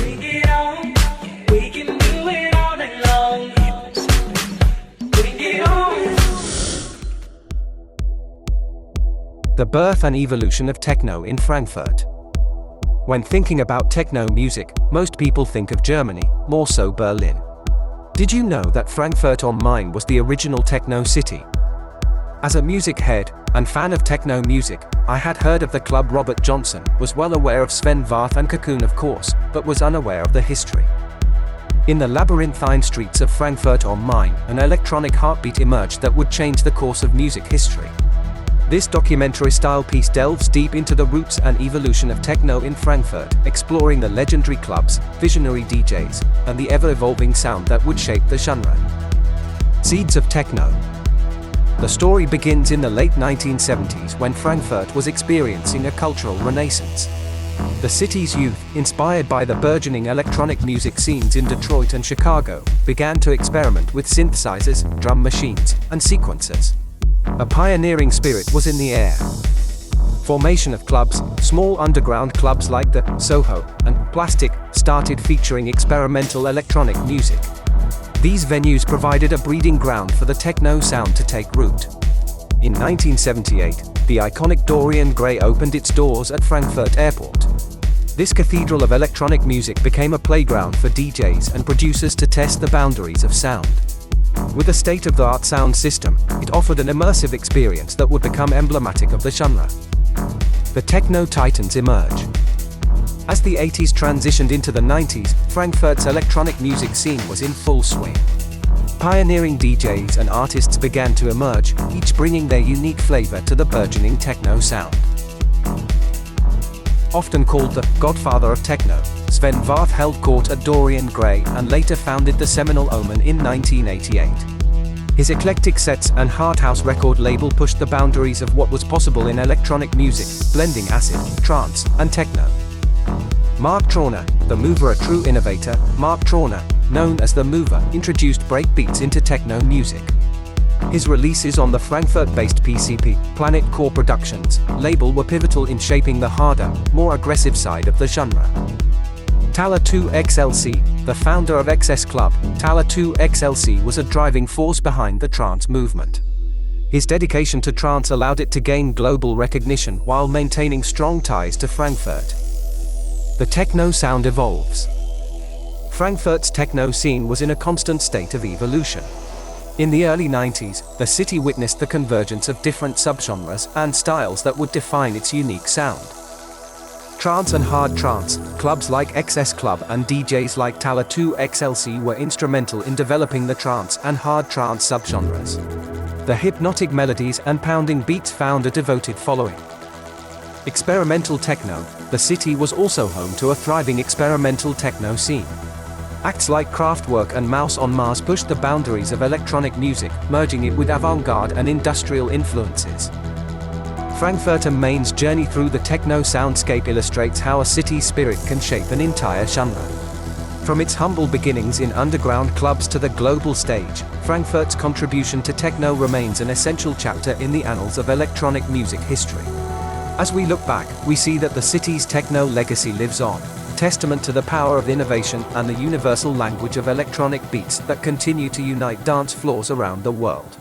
Bring it on. We can do it all night long. Bring it on. The birth and evolution of techno in Frankfurt. When thinking about techno music, most people think of Germany, more so Berlin. Did you know that Frankfurt am Main was the original techno city? As a music head and fan of techno music, I had heard of the club. Robert Johnson was well aware of Sven Väth and Cocoon, of course, but was unaware of the history. In the labyrinthine streets of Frankfurt am Main, an electronic heartbeat emerged that would change the course of music history. This documentary-style piece delves deep into the roots and evolution of techno in Frankfurt, exploring the legendary clubs, visionary DJs, and the ever-evolving sound that would shape the genre. Seeds of techno. The story begins in the late 1970s when Frankfurt was experiencing a cultural renaissance. The city's youth, inspired by the burgeoning electronic music scenes in Detroit and Chicago, began to experiment with synthesizers, drum machines, and sequencers. A pioneering spirit was in the air. Formation of clubs, small underground clubs like the Soho and Plastic, started featuring experimental electronic music. These venues provided a breeding ground for the techno sound to take root. In 1978, the iconic Dorian Gray opened its doors at Frankfurt Airport. This cathedral of electronic music became a playground for DJs and producers to test the boundaries of sound. With a state-of-the-art sound system, it offered an immersive experience that would become emblematic of the genre. The techno titans emerge. As the 80s transitioned into the 90s, Frankfurt's electronic music scene was in full swing. Pioneering DJs and artists began to emerge, each bringing their unique flavor to the burgeoning techno sound. Often called the godfather of techno, Sven Väth held court at Dorian Gray and later founded the seminal Omen in 1988. His eclectic sets and hard house record label pushed the boundaries of what was possible in electronic music, blending acid, trance, and techno. Mark Trauner, the mover, a true innovator. Mark Trauner, known as the Mover, introduced breakbeats into techno music. His releases on the Frankfurt-based PCP, Planet Core Productions, label were pivotal in shaping the harder, more aggressive side of the genre. Tala 2 XLC, the founder of XS Club, Tala 2 XLC was a driving force behind the trance movement. His dedication to trance allowed it to gain global recognition while maintaining strong ties to Frankfurt. The techno sound evolves. Frankfurt's techno scene was in a constant state of evolution. In the early 90s, the city witnessed the convergence of different subgenres and styles that would define its unique sound. Trance and hard trance, clubs like XS Club and DJs like Tala 2 XLC were instrumental in developing the trance and hard trance subgenres. The hypnotic melodies and pounding beats found a devoted following. Experimental techno, the city was also home to a thriving experimental techno scene. Acts like Kraftwerk and Mouse on Mars pushed the boundaries of electronic music, merging it with avant-garde and industrial influences. Frankfurt am Main's journey through the techno soundscape illustrates how a city's spirit can shape an entire genre. From its humble beginnings in underground clubs to the global stage, Frankfurt's contribution to techno remains an essential chapter in the annals of electronic music history. As we look back, we see that the city's techno legacy lives on, testament to the power of innovation and the universal language of electronic beats that continue to unite dance floors around the world.